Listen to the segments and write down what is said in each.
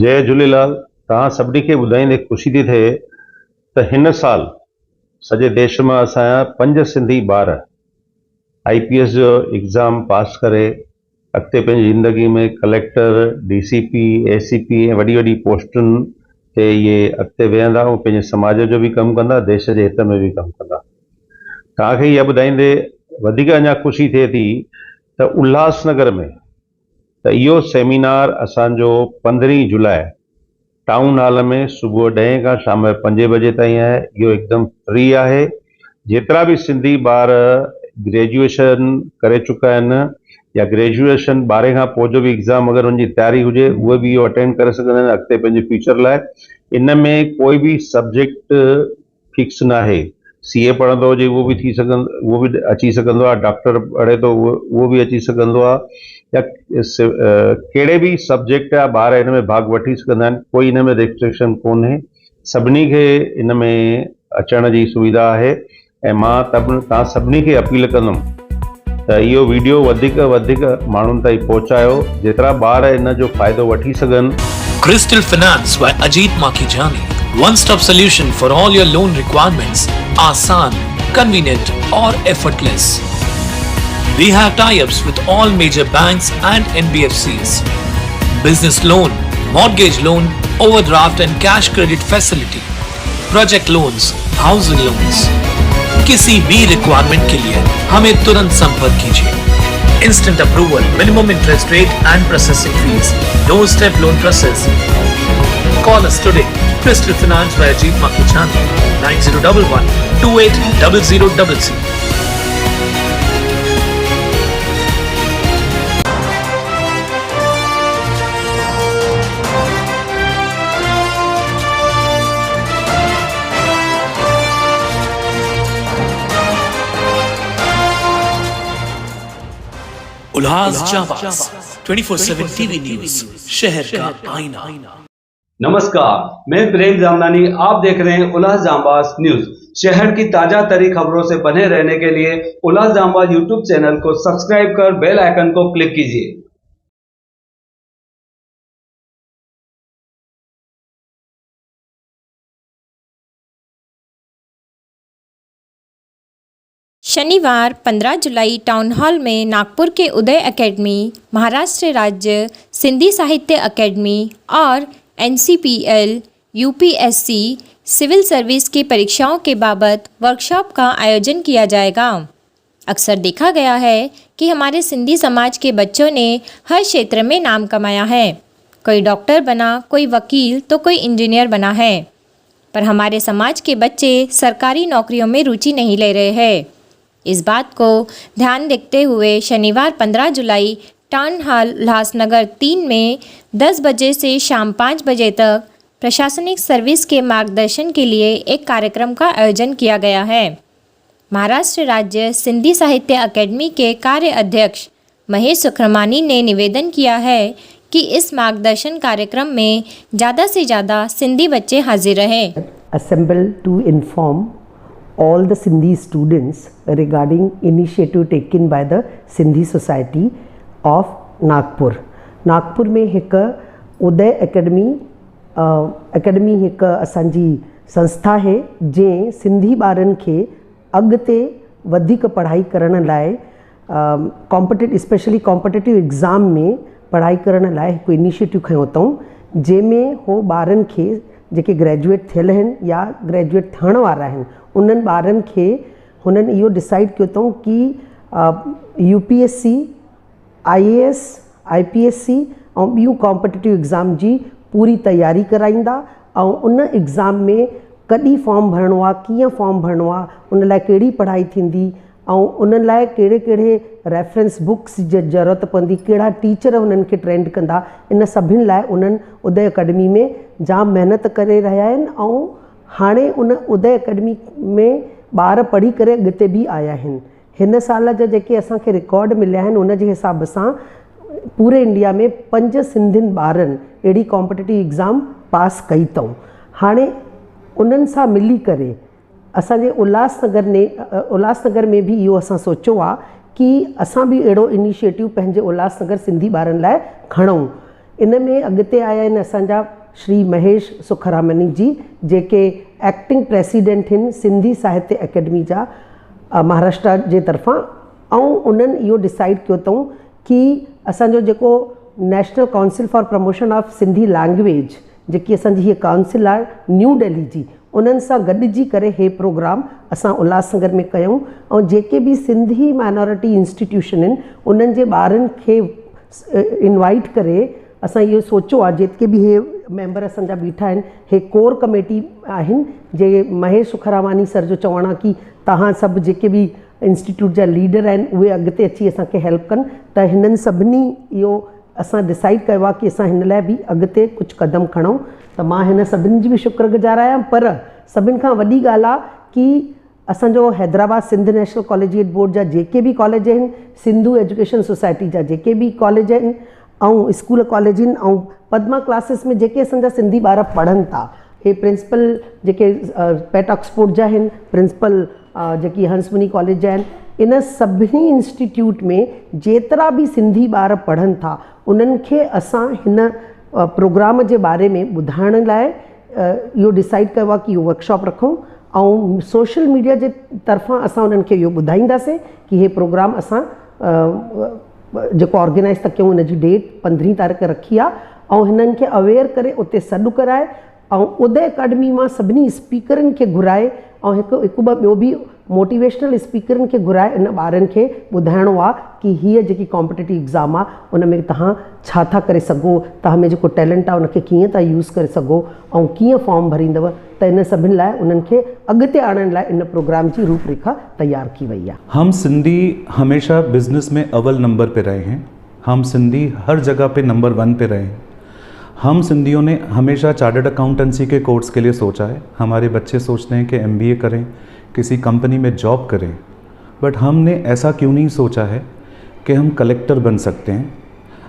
जय झूलेलाल। तव्हां सभिनी खे ॿुधाईंदे ख़ुशी थी थिए त हिन साल सॼे देश में असांजा 5 सिंधी ॿार IPS जो एग्ज़ाम पास करे अॻिते पंहिंजी ज़िंदगी में कलेक्टर, DCP, ACP ऐं वॾी वॾी पोस्टुनि ते इहे अॻिते वेहंदा ऐं पंहिंजे समाज जो बि कमु कंदा, देश जे हित में बि कमु कंदा। तव्हांखे इहा ॿुधाईंदे वधीक अञा ख़ुशी थिए थी त उल्हासनगर में त इहो सेमिनार असांजो 15 जुलाई टाउन हॉल में सुबुह 10 खां शाम 5 बजे ताईं आहे। इहो एकदम फ्री आहे। जेतिरा भी सिंधी ॿार ग्रेजुएशन करे चुका आहिनि या ग्रेजुएशन 12 खां पोइ जो भी एग्ज़ाम अगर उनकी तैयारी हुजे उहे भी इहो अटेंड करे सघंदा आहिनि अॻिते पंहिंजे फ्यूचर लाइ। इन में कोई भी सब्जेक्ट फिक्स ना है। CA पढ़ंदो हुजे उहो भी थी सघंदो, उहो भी अची सघंदो आहे। डॉक्टर पढ़े तो उहो भी अची सघंदो आहे या कहिड़े भी सब्जेक्ट जा ॿार इन में भाग वठी सघंदा आहिनि। कोई इन में रिस्ट्रिक्शन कोन्हे। सभिनी खे इन में अचण जी सुविधा आहे ऐं मां तव्हां सभिनी खे अपील कंदुमि त इहो वीडियो वधीक माण्हुनि ताईं पहुचायो जेतिरा ॿार इन जो फ़ाइदो वठी सघनि। Crystal Finance by Ajit Makhijani. One-stop solution for all your loan requirements. Aasan, convenient or effortless. We have tie-ups with all major banks and NBFCs. Business loan, mortgage loan, overdraft and cash credit facility. Project loans, housing loans. किसी भी requirement के लिए हमें तुरंत संपर्क कीजिए। Instant approval, minimum interest rate and processing fees. Doorstep loan process. Call us today. Crystal Finance by Ajit Makhijani. 9011 280000. Ullas जाबाज 24/7 TV news, शहर का आईना। नमस्कार, मैं प्रेम जामनानी। आप देख रहे हैं उल्लास जाबाज न्यूज। शहर की ताजा तरी खबरों से बने रहने के लिए उल्लास जाबाज यूट्यूब चैनल को सब्सक्राइब कर बेल आइकन को क्लिक कीजिए। शनिवार 15 जुलाई टाउन हॉल में नागपुर के उदय एकेडमी, महाराष्ट्र राज्य सिंधी साहित्य अकेडमी और NCPL UPSC सिविल सर्विस की परीक्षाओं के बाबत वर्कशॉप का आयोजन किया जाएगा। अक्सर देखा गया है कि हमारे सिंधी समाज के बच्चों ने हर क्षेत्र में नाम कमाया है। कोई डॉक्टर बना, कोई वकील तो कोई इंजीनियर बना है, पर हमारे समाज के बच्चे सरकारी नौकरियों में रुचि नहीं ले रहे हैं। इस बात को ध्यान रखते हुए शनिवार 15 जुलाई टाउन हॉल उल्लासनगर 3 में 10 बजे से शाम 5 बजे तक प्रशासनिक सर्विस के मार्गदर्शन के लिए एक कार्यक्रम का आयोजन किया गया है। महाराष्ट्र राज्य सिंधी साहित्य अकेडमी के कार्य अध्यक्ष महेश सुखरमानी ने निवेदन किया है कि इस मार्गदर्शन कार्यक्रम में ज़्यादा से ज़्यादा सिंधी बच्चे हाजिर रहें। Assemble to inform all the Sindhi students regarding initiative taken by the Sindhi Society of Nagpur. Nagpur में हिकु उदय एकेडमी हिकु असांजी संस्था है जंहिं सिंधी ॿारनि खे अॻिते वधीक पढ़ाई करण लाइ स्पेशली कॉम्पिटिटिव एग्ज़ाम में पढ़ाई करण लाइ हिकु इनिशिएटिव खयों अथऊं, जंहिंमें हो ॿारनि खे जेके ग्रेजुएट थियल आहिनि या ग्रेजुएट थियण वारा आहिनि उन्हनि ॿारनि खे हुननि इहो डिसाइड कयो अथऊं कि UPSC, IAS, IPSC ऐं ॿियूं कॉम्पिटिटिव एग्ज़ाम जी पूरी तयारी कराईंदा ऐं उन एग्ज़ाम में कॾहिं फॉर्म भरिणो आहे, कीअं फॉर्म भरिणो आहे, उन लाइ कहिड़ी पढ़ाई थींदी ऐं उन्हनि लाइ कहिड़े कहिड़े रेफरेंस बुक्स जी ज़रूरत पवंदी, कहिड़ा टीचर उन्हनि खे ट्रेंड कंदा, इन सभिनि लाइ उन्हनि उदय अकेडमी में जाम महिनत करे रहिया आहिनि ऐं हाणे उन उदय एकेडमी में ॿार पढ़ी करे अॻिते बि आया आहिनि। हिन साल जा जेके असांखे रिकॉर्ड मिलिया आहिनि उन जे हिसाब सां पूरे इंडिया में 5 सिंधियुनि ॿारनि अहिड़ी कॉम्पिटिटिव एग्ज़ाम पास कई अथऊं। हाणे उन्हनि सां मिली करे असांजे उल्हासनगर में भी इहो असां सोचियो आहे कि असां भी अहिड़ो इनिशिएटिव पंहिंजे उल्हासनगर सिंधी ॿारनि लाइ खणूं। इन में अॻिते आया आहिनि असांजा श्री महेश सुखरामनी जी, जेके एक्टिंग प्रेसिडेंट आहिनि सिंधी साहित्य अकेडमी जा महाराष्ट्र जे तरफ़ां। ऐं उन्हनि इहो डिसाइड कयो अथऊं कि असांजो जेको national council for promotion of Sindhi language, जेकी असांजी हीअ काउंसिल आहे न्यू दिल्ली जी, उन्हनि सां गॾिजी करे हे प्रोग्राम असां उल्हासनगर में कयूं। ऐं जेके बि सिंधी माइनॉरिटी इंस्टीट्यूशन आहिनि उन्हनि जे ॿारनि खे इनवाइट करे असां इहो सोचियो आहे, जेके बि हे मेंबर असांजा बीठा आहिनि, हे कोर कमेटी आहिनि, जे महेश सुखरामानी सर जो चवणु आहे कि तव्हां सभु जेके बि इंस्टीट्यूट जा लीडर आहिनि उहे अॻिते अची असांखे हेल्प कनि। त हिननि सभिनी इहो असां डिसाइड कयो आहे कि असां हिन लाइ बि अॻिते कुझु क़दम खणूं। त मां हिन सभिनी जी बि शुक्रगुज़ार आहियां। पर सभिनि खां वॾी ॻाल्हि आहे कि असांजो Hyderabad Sindh national collegiate board जा जेके बि कॉलेज आहिनि, सिंधु एजुकेशन सोसाइटी जा जेके बि कॉलेज आहिनि ऐं स्कूल कॉलेज आहिनि, ऐं पद्मा क्लासिस में जेके असांजा सिंधी ॿार पढ़नि था, हे प्रिंसिपल जेके पेट ऑक्सफोर्ड जा आहिनि, प्रिंसिपल जेकी हंसमुनि कॉलेज जा आहिनि, इन सभिनी इंस्टीट्यूट में जेतिरा बि सिंधी ॿार पढ़नि था उन्हनि खे असां हिन प्रोग्राम जे बारे में ॿुधाइण लाइ इहो डिसाइड कयो आहे कि इहो वर्कशॉप रखूं। ऐं सोशल मीडिया जे तरफ़ां असां उन्हनि खे इहो ॿुधाईंदासीं कि हे प्रोग्राम असां जेको ऑर्गेनाइज़ था कयूं, उनजी डेट 15 तारीख़ रखी आहे। ऐं हिननि खे अवेयर करे उते सॾु कराए ऐं उदय अकेडमी मां सभिनी स्पीकरनि खे घुराए ऐं हिकु ॿ ॿियो बि मोटिवेशनल स्पीकरनि खे घुराए इन ॿारनि खे ॿुधाइणो आहे कि हीअ जेकी कॉम्पिटिटिव एग्ज़ाम आहे उन में तव्हां छा था करे सघो, तव्हां में जेको टैलेंट आहे उनखे कीअं था यूज़ करे सघो ऐं कीअं फॉर्म भरींदव। त इन सभिनि लाइ उन्हनि खे अॻिते आणण लाइ इन प्रोग्राम जी रूपरेखा तैयार की वई आहे। हम सिंधी हमेशा बिजनेस में अव्वल नंबर पे रहे हैं। हम सिंधी हर जगह पे नंबर 1 पे रहे हैं। हम सिंधियों ने हमेशा चार्टर्ड अकाउंटेंसी के कोर्स के लिए सोचा है। हमारे बच्चे सोचते हैं कि MBA करें, किसी कंपनी में जॉब करें, बट हमने ऐसा क्यों नहीं सोचा है कि हम कलेक्टर बन सकते हैं,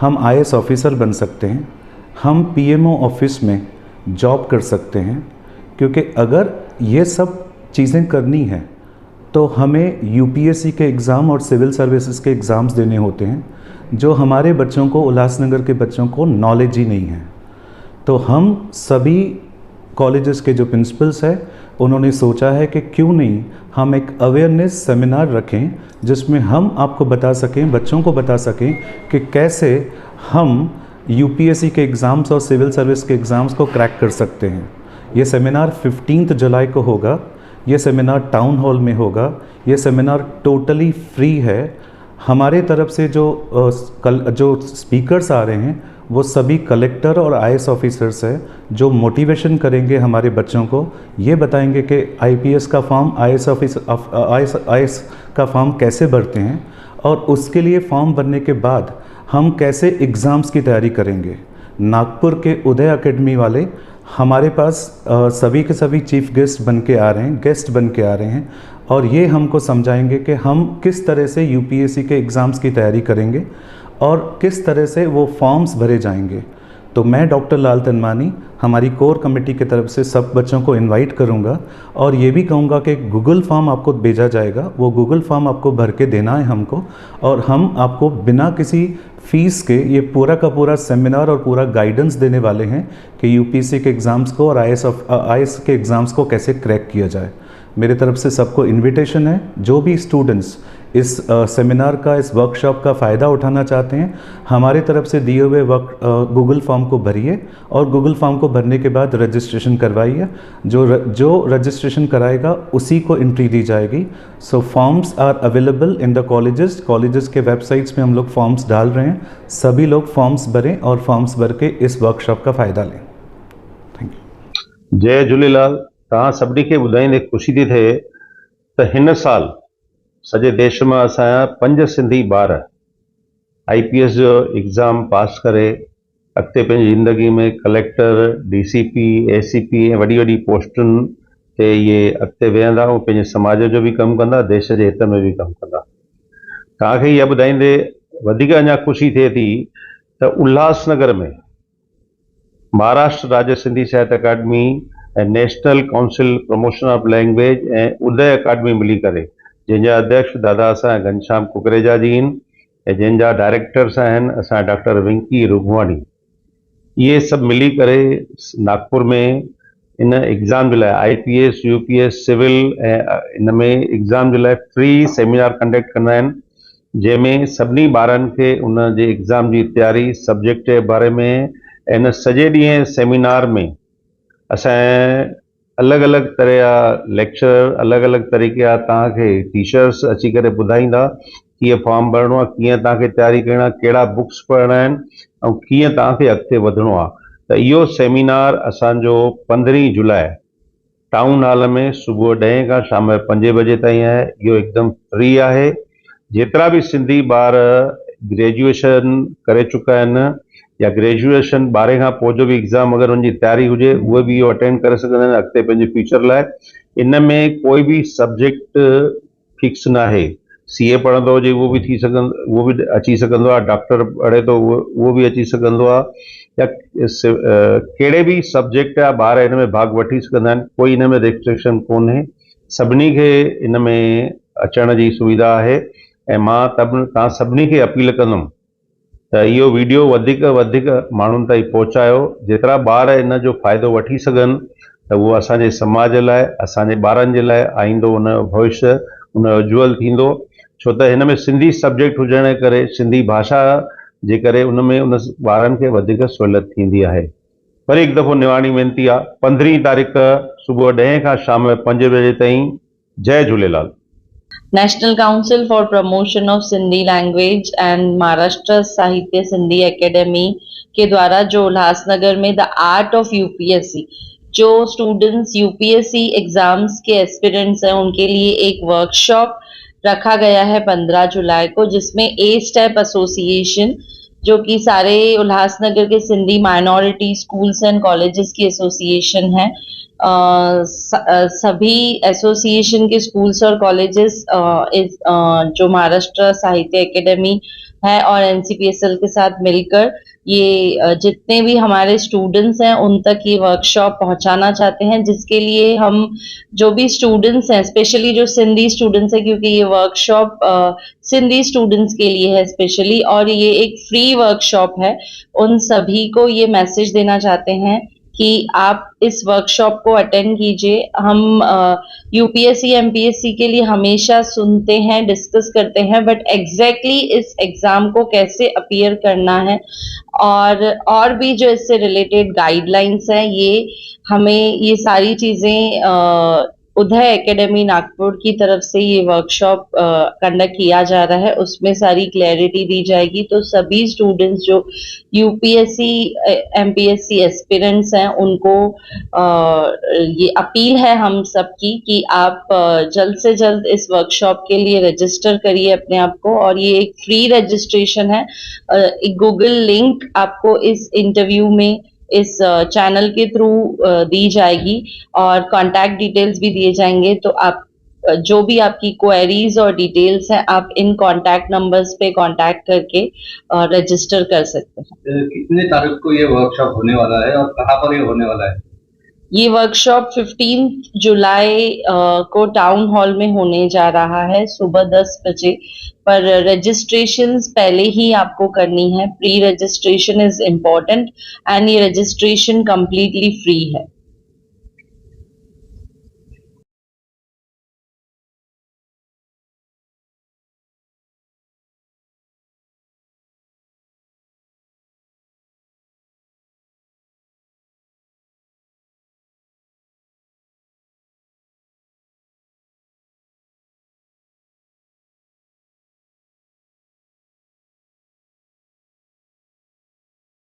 हम IAS ऑफिसर बन सकते हैं, हम PMO ऑफिस में जॉब कर सकते हैं। क्योंकि अगर ये सब चीज़ें करनी है तो हमें UPSC के एग्ज़ाम और सिविल सर्विसेज के एग्ज़ाम्स देने होते हैं, जो हमारे बच्चों को, उल्लासनगर के बच्चों को नॉलेज ही नहीं है। तो हम सभी कॉलेजेस के जो प्रिंसिपल्स हैं उन्होंने सोचा है कि क्यों नहीं हम एक अवेयरनेस सेमिनार रखें जिसमें हम आपको बता सकें, बच्चों को बता सकें कि कैसे हम UPSC के एग्ज़ाम्स और सिविल सर्विस के एग्ज़ाम्स को क्रैक कर सकते हैं। ये सेमिनार 15 जुलाई को होगा। ये सेमिनार टाउन हॉल में होगा। ये सेमिनार टोटली फ्री है। हमारे तरफ से जो स्पीकर्स आ रहे हैं वो सभी कलेक्टर और IAS ऑफिसर्स हैं, जो मोटिवेशन करेंगे हमारे बच्चों को, ये बताएंगे कि IPS का फॉर्म, IAS का फॉर्म कैसे भरते हैं और उसके लिए फॉर्म भरने के बाद हम कैसे एग्ज़ाम्स की तैयारी करेंगे। नागपुर के उदय अकेडमी वाले हमारे पास सभी के सभी चीफ गेस्ट बन के आ रहे हैं और ये हमको समझाएंगे कि हम किस तरह से UPSC के एग्ज़ाम्स की तैयारी करेंगे और किस तरह से वो फॉर्म्स भरे जाएंगे। तो मैं डॉक्टर लाल तनवानी हमारी कोर कमेटी की तरफ से सब बच्चों को इनवाइट करूंगा और ये भी कहूँगा कि गूगल फॉर्म आपको भेजा जाएगा, वो गूगल फॉर्म आपको भर के देना है हमको, और हम आपको बिना किसी फीस के ये पूरा का पूरा सेमिनार और पूरा गाइडेंस देने वाले हैं कि UPSC के एग्ज़ाम्स को और IAS के एग्ज़ाम्स को कैसे क्रैक किया जाए। मेरे तरफ से सबको इनविटेशन है। जो भी स्टूडेंट्स इस सेमिनार का, इस वर्कशॉप का फ़ायदा उठाना चाहते हैं, हमारे तरफ से दिए हुए गूगल फॉर्म को भरिए और गूगल फॉर्म को भरने के बाद रजिस्ट्रेशन करवाइए। जो रजिस्ट्रेशन कराएगा उसी को एंट्री दी जाएगी। So forms are available in the colleges के वेबसाइट्स में हम लोग फॉर्म्स डाल रहे हैं। सभी लोग फॉर्म्स भरें और फॉर्म्स भर के इस वर्कशॉप का फ़ायदा लें। Thank you. जय झूलेलाल। तव्हां सभिनी खे ॿुधाईंदे ख़ुशी थी थिए त हिन साल सॼे देश में असांजा 5 सिंधी ॿार IPS जो एग्ज़ाम पास करे अॻिते पंहिंजी ज़िंदगी में कलेक्टर, DCP, ACP ऐं वॾी वॾी पोस्टुनि ते इहे अॻिते वेहंदा ऐं पंहिंजे समाज जो बि कमु कंदा, देश जे हित में बि कमु कंदा। तव्हांखे इहा ॿुधाईंदे वधीक अञा ख़ुशी थिए थी त उल्हासनगर में महाराष्ट्र राज्य सिंधी साहित्य अकादमी ऐं national council promotion of language ऐं उदय अकादमी मिली करे, जंहिंजा अध्यक्ष दादा असांजा घनश्याम कुकरेजा जी आहिनि ऐं जंहिंजा डायरेक्टर्स आहिनि असांजा डॉक्टर विंकी रुघवाणी, ये सब मिली करे नागपुर में इन एग्ज़ाम जे लाइ IPS UPS सिविल ऐं इन में एग्ज़ाम जे लाइ फ्री सेमिनार कंडक्ट कंदा आहिनि, जंहिंमें सभिनी ॿारनि खे उन जे एग्ज़ाम जी तयारी सब्जेक्ट जे बारे में ऐं इन सॼे ॾींहं सेमिनार में असांजे अलॻि अलॻि तरह जा लेक्चर, अलॻि अलॻि तरीक़े जा तव्हांखे टीचर्स अची करे ॿुधाईंदा कीअं फॉर्म भरिणो आहे, कीअं तव्हांखे तयारी करिणी आहे, कहिड़ा बुक्स पढ़णा आहिनि ऐं कीअं तव्हांखे अॻिते वधिणो आहे। त इहो सेमिनार असांजो 15 जुलाई टाउन हॉल में सुबुह 10 खां शाम जो 5 बजे ताईं आहे। इहो हिकदमि फ्री आहे। जेतिरा बि सिंधी ॿार ग्रेजुएशन करे चुका आहिनि या ग्रेजुएशन 12 खां पोइ जो बि एग्ज़ाम अगरि उनजी तयारी हुजे उहे बि इहो अटेंड करे सघंदा आहिनि अॻिते पंहिंजे फ्यूचर लाइ। इन में कोई बि सब्जेक्ट फिक्स न आहे। CA पढ़ंदो हुजे उहो बि थी सघंदो, उहो बि अची सघंदो आहे, डॉक्टर पढ़े थो उहो बि अची सघंदो आहे, या कहिड़े बि सब्जेक्ट जा ॿार हिन में भाग वठी सघंदा आहिनि। कोई इन में रिस्ट्रिक्शन कोन्हे, सभिनी खे इन में अचण जी सुविधा आहे। ऐं मां तव्हां सभिनी खे अपील कंदुमि त इहो वीडियो वधीक वधीक माण्हुनि ताईं पहुचायो, जेतिरा ॿार इन जो फ़ाइदो वठी सघनि त उहो असांजे समाज लाइ, असांजे ॿारनि जे लाइ आईंदो उनजो भविष्य उनजो उज्जवल थींदो। छो त हिन में सिंधी सब्जेक्ट हुजण जे करे, सिंधी भाषा जे करे उन में उन ॿारनि खे वधीक सहूलियत थींदी आहे। वरी हिकु दफ़ो निवाणी वेनिती आहे, 15 तारीख़ सुबुह 10 खां शाम जो 5 बजे ताईं। जय Jhulelal. National Council for Promotion of Sindhi Language and Maharashtra साहित्य सिंधी एकेडमी के द्वारा जो उल्लासनगर में द आर्ट ऑफ UPSC, जो स्टूडेंट्स UPSC एग्जाम्स के एस्पिरेंट्स हैं उनके लिए एक वर्कशॉप रखा गया है 15 जुलाई को, जिसमें ए स्टेप एसोसिएशन जो कि सारे उल्लासनगर के Sindhi minority schools and colleges की एसोसिएशन है, सभी एसोसिएशन के स्कूल्स और कॉलेजेस जो महाराष्ट्र साहित्य एकेडमी है और NCPSL के साथ मिलकर ये जितने भी हमारे स्टूडेंट्स हैं उन तक ये वर्कशॉप पहुंचाना चाहते हैं, जिसके लिए हम जो भी स्टूडेंट्स हैं, स्पेशली जो सिंधी स्टूडेंट्स हैं, क्योंकि ये वर्कशॉप सिंधी स्टूडेंट्स के लिए है स्पेशली और ये एक फ्री वर्कशॉप है, उन सभी को ये मैसेज देना चाहते हैं कि आप इस वर्कशॉप को अटेंड कीजिए। हम UPSC MPSC के लिए हमेशा सुनते हैं, डिस्कस करते हैं, बट एग्जैक्टली इस एग्जाम को कैसे अपीयर करना है और भी जो इससे रिलेटेड गाइडलाइंस हैं, ये हमें ये सारी चीज़ें उदय एकेडमी नागपुर की तरफ से ये वर्कशॉप कंडक्ट किया जा रहा है, उसमें सारी क्लैरिटी दी जाएगी। तो सभी स्टूडेंट्स जो UPSC MPSC एस्पिरेंट्स हैं उनको ये अपील है हम सबकी कि आप जल्द से जल्द इस वर्कशॉप के लिए रजिस्टर करिए अपने आप को, और ये एक फ्री रजिस्ट्रेशन है। एक गूगल लिंक आपको इस इंटरव्यू में इस चैनल के थ्रू दी जाएगी और कांटेक्ट डिटेल्स भी दिए जाएंगे। तो आप जो भी आपकी क्वेरीज और डिटेल्स हैं आप इन कांटेक्ट नंबर्स पे कांटेक्ट करके रजिस्टर कर सकते हैं। कितने तारीख को ये वर्कशॉप होने वाला है और कहाँ पर ये होने वाला है? ये वर्कशॉप 15 जुलाई को टाउन हॉल में होने जा रहा है सुबह 10 बजे, पर रजिस्ट्रेशंस पहले ही आपको करनी है। Pre registration is important and ये रजिस्ट्रेशन कंप्लीटली फ्री है।